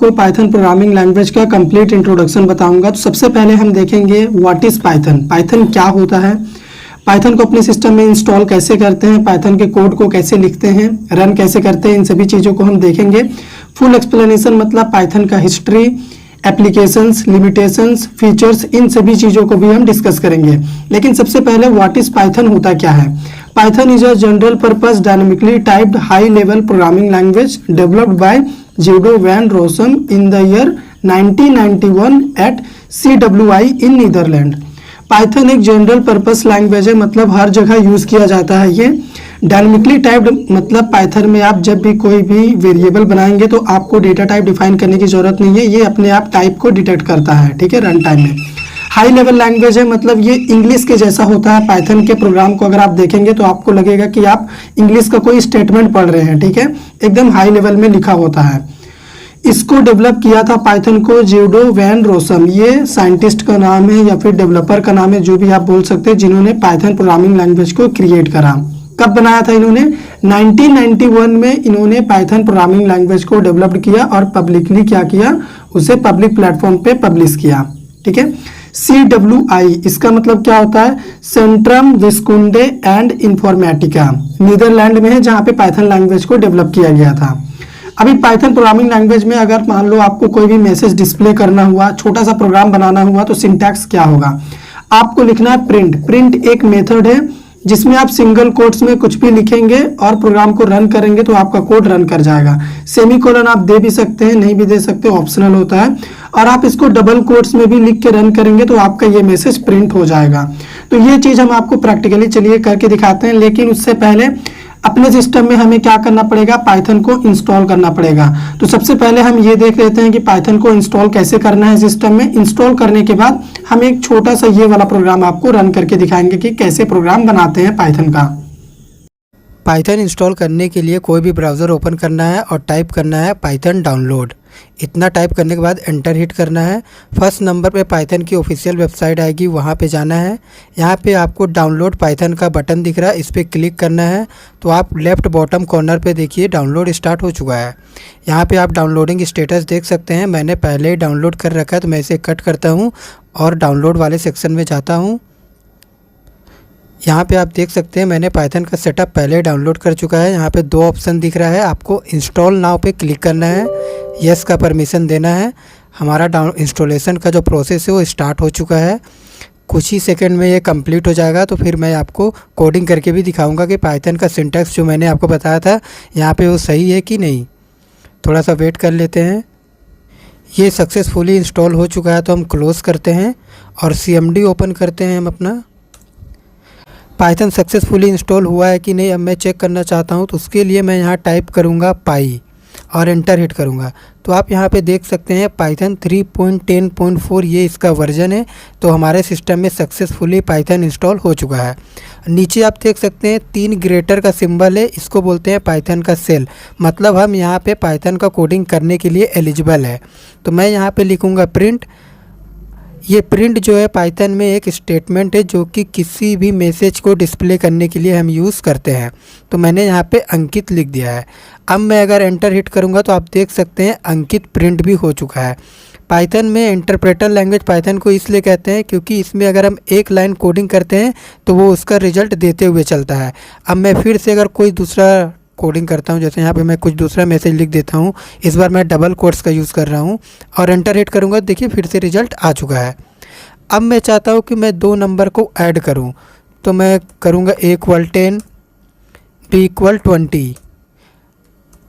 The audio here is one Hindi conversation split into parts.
को पाइथन प्रोग्रामिंग लैंग्वेज का कंप्लीट इंट्रोडक्शन बताऊंगा। तो सबसे पहले हम देखेंगे व्हाट इज़ पाइथन, पाइथन क्या होता है, पाइथन को अपने सिस्टम में इंस्टॉल कैसे करते हैं, पाइथन के कोड को कैसे लिखते हैं, रन कैसे करते हैं, इन सभी चीज़ों को हम देखेंगे। फुल एक्सप्लेनेशन मतलब पाइथन का हिस्ट्री, एप्लीकेशंस, लिमिटेशंस, फीचर्स, इन सभी चीज़ों को भी हम डिस्कस करेंगे। लेकिन सबसे पहले व्हाट इज़ पाइथन होता क्या है। Python is a general purpose dynamically typed high level programming language developed by Guido van Rossum in the year 1991 at CWI in Netherland. Python एक जनरल पर्पस लैंग्वेज है, मतलब हर जगह यूज़ किया जाता है। ये डायनामिकली टाइप्ड मतलब पाइथन में आप जब भी कोई भी वेरिएबल बनाएंगे तो आपको डेटा टाइप डिफाइन करने की ज़रूरत नहीं है, ये अपने आप टाइप को डिटेक्ट करता है, ठीक है, रन टाइम में। हाई लेवल लैंग्वेज है, मतलब ये इंग्लिश के जैसा होता है। पाइथन के प्रोग्राम को अगर आप देखेंगे तो आपको लगेगा कि आप इंग्लिश का कोई स्टेटमेंट पढ़ रहे हैं, ठीक है, एकदम हाई लेवल में लिखा होता है। इसको डेवलप किया था पाइथन को Guido van Rossum, ये साइंटिस्ट का नाम है या फिर डेवलपर का नाम है, जो भी आप बोल सकते हैं, जिन्होंने पाइथन प्रोग्रामिंग लैंग्वेज को क्रिएट करा। कब बनाया था इन्होंने? 1991 में इन्होंने पाइथन प्रोग्रामिंग लैंग्वेज को डेवलप किया और पब्लिकली क्या किया, उसे पब्लिक प्लेटफॉर्म पे पब्लिश किया, ठीक है। CWI इसका मतलब क्या होता है? Centrum Wiskunde and Informatica, Netherland में है, जहाँ पे पाइथन लैंग्वेज को डेवलप किया गया था। अभी पाइथन प्रोग्रामिंग लैंग्वेज में अगर मान लो आपको कोई भी मैसेज डिस्प्ले करना हुआ, छोटा सा प्रोग्राम बनाना हुआ, तो सिंटैक्स क्या होगा? आपको लिखना है प्रिंट। प्रिंट एक मेथड है जिसमें आप सिंगल कोट्स में कुछ भी लिखेंगे और प्रोग्राम को रन करेंगे तो आपका कोड रन कर जाएगा। सेमीकोलन आप दे भी सकते हैं, नहीं भी दे सकते, ऑप्शनल होता है। और आप इसको डबल कोट्स में भी लिख के रन करेंगे तो आपका ये मैसेज प्रिंट हो जाएगा। तो ये चीज़ हम आपको प्रैक्टिकली चलिए करके दिखाते हैं, लेकिन उससे पहले अपने सिस्टम में हमें क्या करना पड़ेगा, पाइथन को इंस्टॉल करना पड़ेगा। तो सबसे पहले हम ये देख लेते हैं कि पाइथन को इंस्टॉल कैसे करना है सिस्टम में। इंस्टॉल करने के बाद हम एक छोटा सा ये वाला प्रोग्राम आपको रन करके दिखाएंगे कि कैसे प्रोग्राम बनाते हैं पाइथन का। पाइथन इंस्टॉल करने के लिए कोई भी ब्राउज़र ओपन करना है और टाइप करना है पाइथन डाउनलोड। इतना टाइप करने के बाद एंटर हिट करना है। फर्स्ट नंबर पे पाइथन की ऑफिशियल वेबसाइट आएगी, वहाँ पे जाना है। यहाँ पे आपको डाउनलोड पाइथन का बटन दिख रहा है, इस पर क्लिक करना है। तो आप लेफ़्ट बॉटम कॉर्नर पे देखिए डाउनलोड स्टार्ट हो चुका है। यहाँ पे आप डाउनलोडिंग स्टेटस देख सकते हैं। मैंने पहले ही डाउनलोड कर रखा है तो मैं इसे कट करता हूँ और डाउनलोड वाले सेक्शन में जाता हूँ। यहाँ पे आप देख सकते हैं मैंने पाइथन का सेटअप पहले डाउनलोड कर चुका है। यहाँ पे दो ऑप्शन दिख रहा है, आपको इंस्टॉल नाउ पे क्लिक करना है, यस का परमिशन देना है। हमारा इंस्टॉलेशन का जो प्रोसेस है वो स्टार्ट हो चुका है। कुछ ही सेकंड में ये कंप्लीट हो जाएगा। तो फिर मैं आपको कोडिंग करके भी दिखाऊंगा कि पाइथन का सिंटैक्स जो मैंने आपको बताया था यहाँ पे वो सही है कि नहीं। थोड़ा सा वेट कर लेते हैं। ये सक्सेसफुली इंस्टॉल हो चुका है तो हम क्लोज़ करते हैं और CMD ओपन करते हैं हम अपना। पाइथन सक्सेसफुली इंस्टॉल हुआ है कि नहीं अब मैं चेक करना चाहता हूँ, तो उसके लिए मैं यहाँ टाइप करूँगा पाई और एंटर हिट करूँगा। तो आप यहाँ पे देख सकते हैं पाइथन 3.10.4 ये इसका वर्जन है। तो हमारे सिस्टम में सक्सेसफुली पाइथन इंस्टॉल हो चुका है। नीचे आप देख सकते हैं 3 ग्रेटर का सिंबल है, इसको बोलते हैं पाइथन का सेल, मतलब हम यहाँ पे पाइथन का कोडिंग करने के लिए एलिजिबल है। तो मैं यहाँ पे लिखूँगा प्रिंट। ये प्रिंट जो है पाइथन में एक स्टेटमेंट है जो कि किसी भी मैसेज को डिस्प्ले करने के लिए हम यूज़ करते हैं। तो मैंने यहाँ पे अंकित लिख दिया है। अब मैं अगर एंटर हिट करूँगा तो आप देख सकते हैं अंकित प्रिंट भी हो चुका है। पाइथन में इंटरप्रेटर लैंग्वेज पाइथन को इसलिए कहते हैं क्योंकि इसमें अगर हम एक लाइन कोडिंग करते हैं तो वो उसका रिजल्ट देते हुए चलता है। अब मैं फिर से अगर कोई दूसरा कोडिंग करता हूँ, जैसे यहाँ पे मैं कुछ दूसरा मैसेज लिख देता हूँ, इस बार मैं डबल कोट्स का यूज़ कर रहा हूँ और एंटर हिट करूँगा, देखिए फिर से रिजल्ट आ चुका है। अब मैं चाहता हूँ कि मैं 2 नंबर को ऐड करूँ, तो मैं करूँगा A=10 B=20।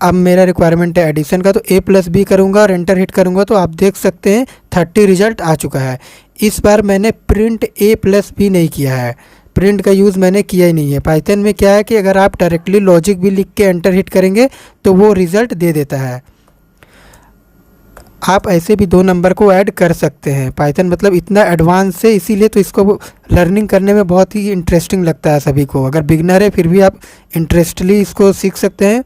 अब मेरा रिक्वायरमेंट है एडिशन का, तो A+B करूँगा और एंटर हिट करूँगा तो आप देख सकते हैं 30 रिजल्ट आ चुका है। इस बार मैंने प्रिंट A+B नहीं किया है, प्रिंट का यूज़ मैंने किया ही नहीं है। पाइथन में क्या है कि अगर आप डायरेक्टली लॉजिक भी लिख के एंटर हिट करेंगे तो वो रिज़ल्ट दे देता है। आप ऐसे भी 2 नंबर को ऐड कर सकते हैं। पाइथन मतलब इतना एडवांस है, इसीलिए तो इसको लर्निंग करने में बहुत ही इंटरेस्टिंग लगता है सभी को। अगर बिगनर है फिर भी आप इंटरेस्टली इसको सीख सकते हैं।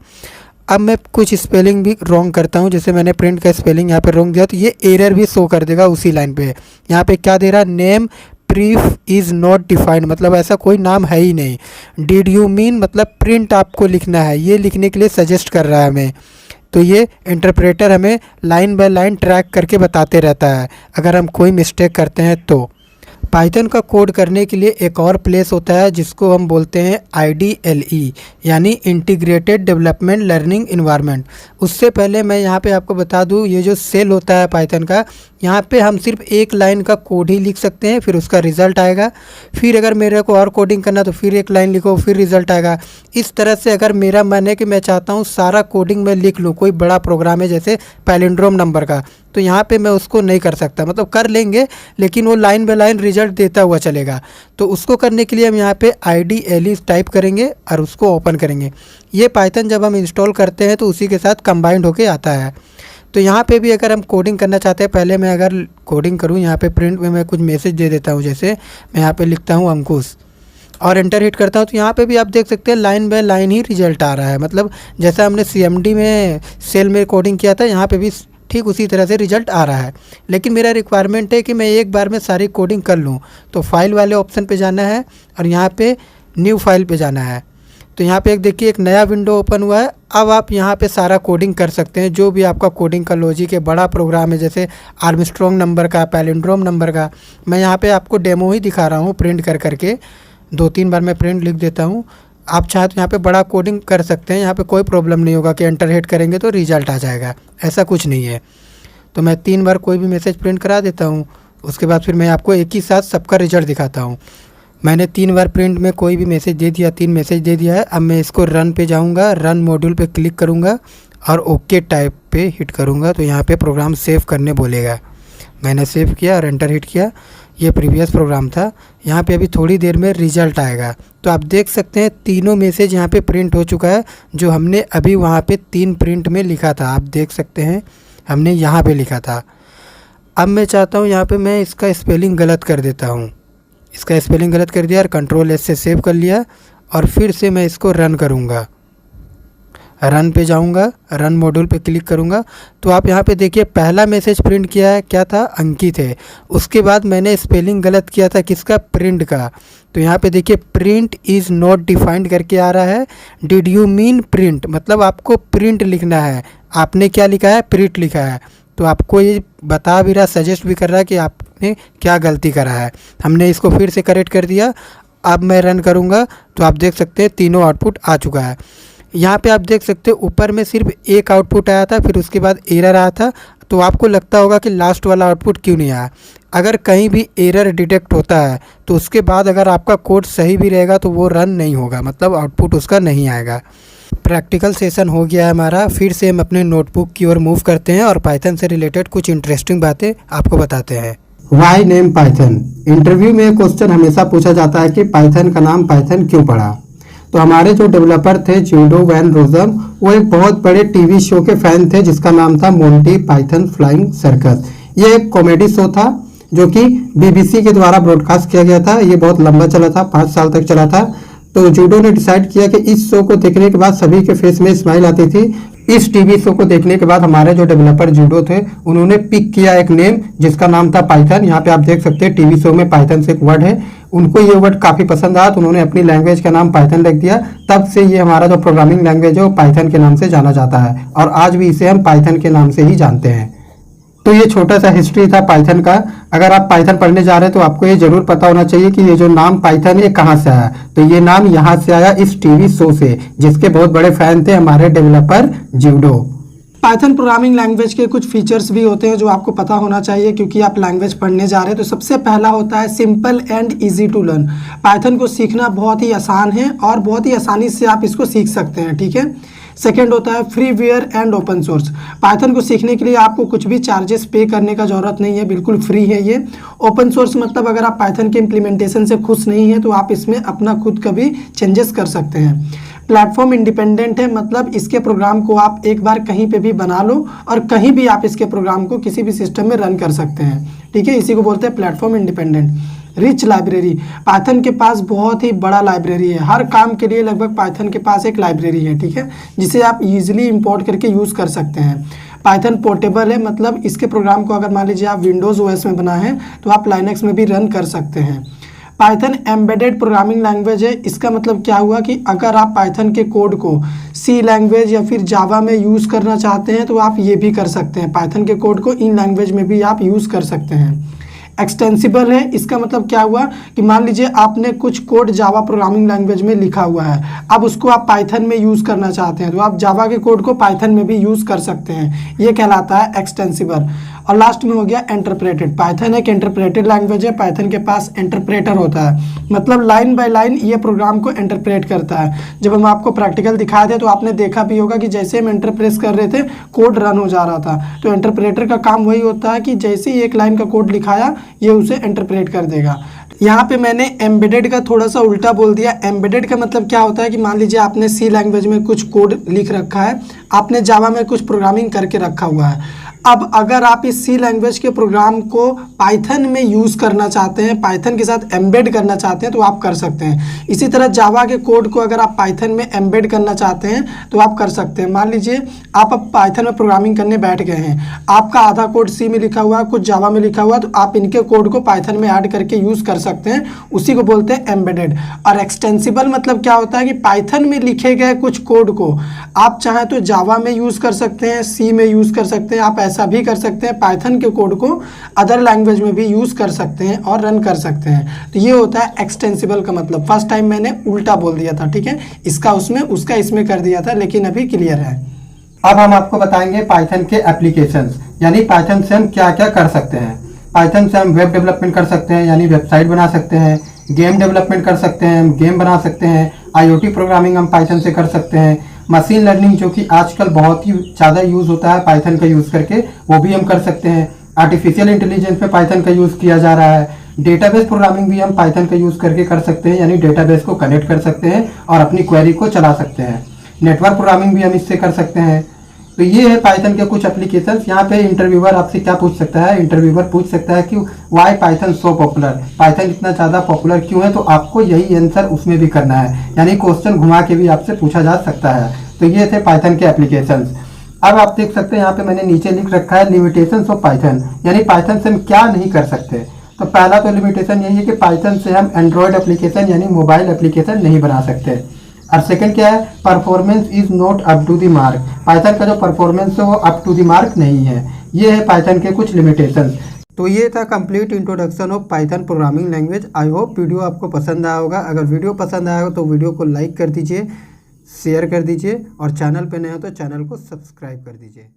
अब मैं कुछ स्पेलिंग भी रॉन्ग करता हूँ, जैसे मैंने प्रिंट का स्पेलिंग यहाँ पे रॉन्ग दिया तो ये एरर भी शो कर देगा उसी लाइन पे। यहाँ पे क्या दे रहा है, नेम प्रीफ इज़ नॉट डिफाइंड, मतलब ऐसा कोई नाम है ही नहीं। डिड यू मीन मतलब प्रिंट आपको लिखना है, ये लिखने के लिए सजेस्ट कर रहा है हमें। तो ये इंटरप्रेटर हमें लाइन बाय लाइन ट्रैक करके बताते रहता है अगर हम कोई मिस्टेक करते हैं तो। पाइथन का कोड करने के लिए एक और प्लेस होता है जिसको हम बोलते हैं IDLE यानी इंटीग्रेटेड डेवलपमेंट लर्निंग इन्वायरमेंट। उससे पहले मैं यहाँ पे आपको बता दूँ, ये जो सेल होता है पाइथन का, यहाँ पे हम सिर्फ एक लाइन का कोड ही लिख सकते हैं, फिर उसका रिज़ल्ट आएगा। फिर अगर मेरे को और कोडिंग करना तो फिर एक लाइन लिखो, फिर रिज़ल्ट आएगा। इस तरह से अगर मेरा मन है कि मैं चाहता हूँ सारा कोडिंग मैं लिख लूँ, कोई बड़ा प्रोग्राम है जैसे पैलिंड्रोम नंबर का, तो यहाँ पे मैं उसको नहीं कर सकता। मतलब कर लेंगे लेकिन वो लाइन बाय लाइन रिजल्ट देता हुआ चलेगा। तो उसको करने के लिए हम यहाँ पे IDLE टाइप करेंगे और उसको ओपन करेंगे। ये पाइथन जब हम इंस्टॉल करते हैं तो उसी के साथ कंबाइंड होके आता है। तो यहाँ पे भी अगर हम कोडिंग करना चाहते हैं, पहले मैं अगर कोडिंग करूँ, यहाँ पे प्रिंट में मैं कुछ मैसेज दे देता हूँ। जैसे मैं यहाँ पे लिखता हूँ अंकुश और एंटर हिट करता हूँ, तो यहाँ पे भी आप देख सकते हैं लाइन बाय लाइन ही रिजल्ट आ रहा है। मतलब जैसा हमने CMD में सेल में कोडिंग किया था, यहाँ पे भी ठीक उसी तरह से रिजल्ट आ रहा है। लेकिन मेरा रिक्वायरमेंट है कि मैं एक बार में सारी कोडिंग कर लूँ, तो फाइल वाले ऑप्शन पे जाना है और यहाँ पे न्यू फाइल पे जाना है। तो यहाँ पे एक देखिए एक नया विंडो ओपन हुआ है। अब आप यहाँ पे सारा कोडिंग कर सकते हैं, जो भी आपका कोडिंग का लॉजिक है, बड़ा प्रोग्राम है जैसे आर्मस्ट्रॉन्ग नंबर का, पैलिंड्रोम नंबर का। मैं यहाँ पे आपको डेमो ही दिखा रहा हूँ प्रिंट कर करके, 2-3 बार मैं प्रिंट लिख देता हूँ। आप चाहे तो यहाँ पे बड़ा कोडिंग कर सकते हैं, यहाँ पे कोई प्रॉब्लम नहीं होगा कि एंटर हिट करेंगे तो रिजल्ट आ जाएगा, ऐसा कुछ नहीं है। तो मैं 3 बार कोई भी मैसेज प्रिंट करा देता हूँ, उसके बाद फिर मैं आपको एक ही साथ सबका रिजल्ट दिखाता हूँ। मैंने 3 बार प्रिंट में कोई भी मैसेज दे दिया, 3 मैसेज दे दिया है। अब मैं इसको रन पे जाऊँगा, रन मॉड्यूल पे क्लिक करूँगा और ओके टाइप पे हिट करूँगा, तो यहाँ पे प्रोग्राम सेव करने बोलेगा। मैंने सेव किया और एंटर हिट किया। ये प्रीवियस प्रोग्राम था। यहाँ पे अभी थोड़ी देर में रिजल्ट आएगा। तो आप देख सकते हैं तीनों मैसेज यहाँ पे प्रिंट हो चुका है, जो हमने अभी वहाँ पे 3 प्रिंट में लिखा था। आप देख सकते हैं हमने यहाँ पे लिखा था। अब मैं चाहता हूँ यहाँ पे मैं इसका स्पेलिंग गलत कर देता हूँ। इसका स्पेलिंग गलत कर दिया और Ctrl+S से सेव कर लिया और फिर से मैं इसको रन करूँगा। रन पे जाऊँगा, रन मॉड्यूल पे क्लिक करूँगा, तो आप यहाँ पे देखिए पहला मैसेज प्रिंट किया है, क्या था, अंकित है। उसके बाद मैंने स्पेलिंग गलत किया था, किसका, प्रिंट का। तो यहाँ पे देखिए प्रिंट इज़ नॉट डिफाइंड करके आ रहा है। डिड यू मीन प्रिंट, मतलब आपको प्रिंट लिखना है। आपने क्या लिखा है, प्रिंट लिखा है। तो आपको ये बता भी रहा, सजेस्ट भी कर रहा है कि आपने क्या गलती करा है। हमने इसको फिर से करेक्ट कर दिया। अब मैं रन करूँगा तो आप देख सकते हैं तीनों आउटपुट आ चुका है। यहाँ पे आप देख सकते हैं ऊपर में सिर्फ एक आउटपुट आया था, फिर उसके बाद एरर आया था। तो आपको लगता होगा कि लास्ट वाला आउटपुट क्यों नहीं आया। अगर कहीं भी एरर डिटेक्ट होता है तो उसके बाद अगर आपका कोड सही भी रहेगा तो वो रन नहीं होगा, मतलब आउटपुट उसका नहीं आएगा। प्रैक्टिकल सेशन हो गया है हमारा। फिर से हम अपने नोटबुक की ओर मूव करते हैं और पाइथन से रिलेटेड कुछ इंटरेस्टिंग बातें आपको बताते हैं। Why name Python. इंटरव्यू में क्वेश्चन हमेशा पूछा जाता है कि पाइथन का नाम पाइथन क्यों पड़ा। तो हमारे जो डेवलपर थे ज्यूडो वैन रोजम, वो एक बहुत बड़े टीवी शो के फैन थे जिसका नाम था मोंटी पाइथन फ्लाइंग सर्कस। ये एक कॉमेडी शो था जो कि BBC के द्वारा ब्रॉडकास्ट किया गया था। ये बहुत लंबा चला था, 5 साल तक चला था। तो जूडो ने डिसाइड किया कि इस शो को देखने के बाद सभी के फेस में स्माइल आती थी। इस टीवी शो को देखने के बाद हमारे जो डेवलपर जूडो थे उन्होंने पिक किया एक नेम जिसका नाम था पाइथन। यहाँ पे आप देख सकते हैं टीवी शो में पाइथन से एक वर्ड है, उनको ये वर्ड काफी पसंद आया तो उन्होंने अपनी लैंग्वेज का नाम पाइथन रख दिया। तब से ये हमारा जो प्रोग्रामिंग लैंग्वेज है वो पाइथन के नाम से जाना जाता है और आज भी इसे हम पाइथन के नाम से ही जानते हैं। तो ये छोटा सा हिस्ट्री था पाइथन का। अगर आप पाइथन पढ़ने जा रहे हैं तो आपको ये जरूर पता होना चाहिए कि ये जो नाम पाइथन है कहाँ से आया। तो ये नाम यहाँ से आया इस टीवी शो से जिसके बहुत बड़े फैन थे हमारे developer judo. Python programming language के कुछ फीचर्स भी होते हैं जो आपको पता होना चाहिए क्योंकि आप लैंग्वेज पढ़ने जा रहे हैं। तो सबसे पहला होता है simple and easy to learn. Python को सीखना बहुत ही आसान है और बहुत ही आसानी से आप इसको सीख सकते हैं, ठीक है। सेकेंड होता है freeware and open source. Python को सीखने के लिए आपको कुछ भी चार्जेस पे करने का ज़रूरत नहीं है, बिल्कुल फ्री है ये। ओपन सोर्स मतलब अगर आप पाइथन के इम्प्लीमेंटेशन से खुश नहीं हैं तो आप इसमें अपना खुद का भी चेंजेस कर सकते हैं। प्लेटफॉर्म इंडिपेंडेंट है, मतलब इसके प्रोग्राम को आप एक बार कहीं पे भी बना लो और कहीं भी आप इसके प्रोग्राम को किसी भी सिस्टम में रन कर सकते हैं, ठीक है। इसी को बोलते हैं platform independent. Rich library. Python के पास बहुत ही बड़ा लाइब्रेरी है, हर काम के लिए लगभग पाइथन के पास एक लाइब्रेरी है, ठीक है, जिसे आप इजीली इंपोर्ट करके यूज़ कर सकते हैं। पाइथन पोर्टेबल है, मतलब इसके प्रोग्राम को अगर मान लीजिए आप विंडोज़ OS में बना है तो आप लाइनक्स में भी रन कर सकते हैं। पाइथन एम्बेडेड प्रोग्रामिंग लैंग्वेज है। इसका मतलब क्या हुआ कि अगर आप पाइथन के कोड को सी लैंग्वेज या फिर जावा में यूज़ करना चाहते हैं तो आप ये भी कर सकते हैं। पाइथन के कोड को इन लैंग्वेज में भी आप यूज़ कर सकते हैं। एक्सटेंसिबल है, इसका मतलब क्या हुआ कि मान लीजिए आपने कुछ कोड जावा प्रोग्रामिंग लैंग्वेज में लिखा हुआ है, अब उसको आप पाइथन में यूज़ करना चाहते हैं तो आप जावा के कोड को पाइथन में भी यूज़ कर सकते हैं। ये कहलाता है एक्सटेंसिबल। और लास्ट में हो गया इंटरप्रेटेड। पाइथन एक इंटरप्रेटेड लैंग्वेज है। पाइथन के पास इंटरप्रेटर होता है, मतलब लाइन बाय लाइन ये प्रोग्राम को इंटरप्रेट करता है। जब हम आपको प्रैक्टिकल दिखाए थे तो आपने देखा भी होगा कि जैसे हम इंटर प्रेस कर रहे थे कोड रन हो जा रहा था। तो इंटरप्रेटर का काम वही होता है कि जैसे ही एक लाइन का कोड लिखाया ये उसे इंटरप्रेट कर देगा। यहाँ पे मैंने एम्बेडेड का थोड़ा सा उल्टा बोल दिया। एम्बेडेड का मतलब क्या होता है कि मान लीजिए आपने सी लैंग्वेज में कुछ कोड लिख रखा है, आपने जावा में कुछ प्रोग्रामिंग करके रखा हुआ है। अब अगर आप इस सी लैंग्वेज के प्रोग्राम को पाइथन में यूज़ करना चाहते हैं, पाइथन के साथ एम्बेड करना चाहते हैं तो आप कर सकते हैं। इसी तरह जावा के कोड को अगर आप पाइथन में एम्बेड करना चाहते हैं तो आप कर सकते हैं। मान लीजिए आप अब पाइथन में प्रोग्रामिंग करने बैठ गए हैं, आपका आधा कोड सी में लिखा हुआ है, कुछ जावा में लिखा हुआ है, तो आप इनके कोड को पाइथन में ऐड करके यूज़ कर सकते हैं। उसी को बोलते हैं एम्बेडेड। और एक्सटेंसिबल मतलब क्या होता है कि पाइथन में लिखे गए कुछ कोड को आप चाहें तो जावा में यूज़ कर सकते हैं, सी में यूज़ कर सकते हैं, आप ऐसा भी कर सकते हैं पाइथन के कोड को अदर लैंग्वेज में भी यूज़ कर सकते हैं और रन कर सकते हैं। तो ये होता है एक्सटेंसिबल का मतलब। फर्स्ट टाइम मैंने उल्टा बोल दिया था, ठीक है, इसका उसमें उसका इसमें कर दिया था, लेकिन अभी क्लियर है। अब हम आपको बताएंगे पाइथन के एप्लीकेशंस, यानी पाइथन से हम क्या क्या कर सकते हैं। पाइथन से हम वेब डेवलपमेंट कर सकते हैं, यानी वेबसाइट बना सकते हैं, गेम डेवलपमेंट कर सकते हैं, हम गेम बना सकते हैं, IoT प्रोग्रामिंग हम पाइथन से कर सकते हैं, मशीन लर्निंग जो कि आजकल बहुत ही ज़्यादा यूज़ होता है पाइथन का यूज़ करके, वो भी हम कर सकते हैं। आर्टिफिशियल इंटेलिजेंस में पाइथन का यूज़ किया जा रहा है। डेटाबेस प्रोग्रामिंग भी हम पाइथन का यूज़ करके कर सकते हैं, यानी डेटाबेस को कनेक्ट कर सकते हैं और अपनी क्वेरी को चला सकते हैं। नेटवर्क प्रोग्रामिंग भी हम इससे कर सकते हैं। तो ये है पाइथन के कुछ एप्लीकेशंस। यहाँ पे इंटरव्यूअर आपसे क्या पूछ सकता है, इंटरव्यूअर पूछ सकता है कि why Python so popular, Python इतना ज़्यादा पॉपुलर क्यों है, तो आपको यही आंसर उसमें भी करना है, यानी क्वेश्चन घुमा के भी आपसे पूछा जा सकता है। तो ये थे पाइथन के एप्लीकेशंस। अब आप देख सकते हैं यहाँ पे मैंने नीचे लिख रखा है लिमिटेशंस ऑफ पाइथन, यानी पाइथन से हम क्या नहीं कर सकते। तो पहला तो लिमिटेशन यही है कि पाइथन से हम एंड्रॉयड एप्लीकेशन यानी मोबाइल एप्लीकेशन नहीं बना सकते। और सेकंड क्या है, performance is not up to the mark, Python का जो परफॉर्मेंस है वो अप टू द मार्क नहीं है। ये है पाइथन के कुछ लिमिटेशंस। तो ये था complete introduction of Python programming language. I hope video आपको पसंद आया होगा। अगर वीडियो पसंद आया हो तो वीडियो को लाइक कर दीजिए, शेयर कर दीजिए और चैनल पे नए हो तो चैनल को सब्सक्राइब कर दीजिए।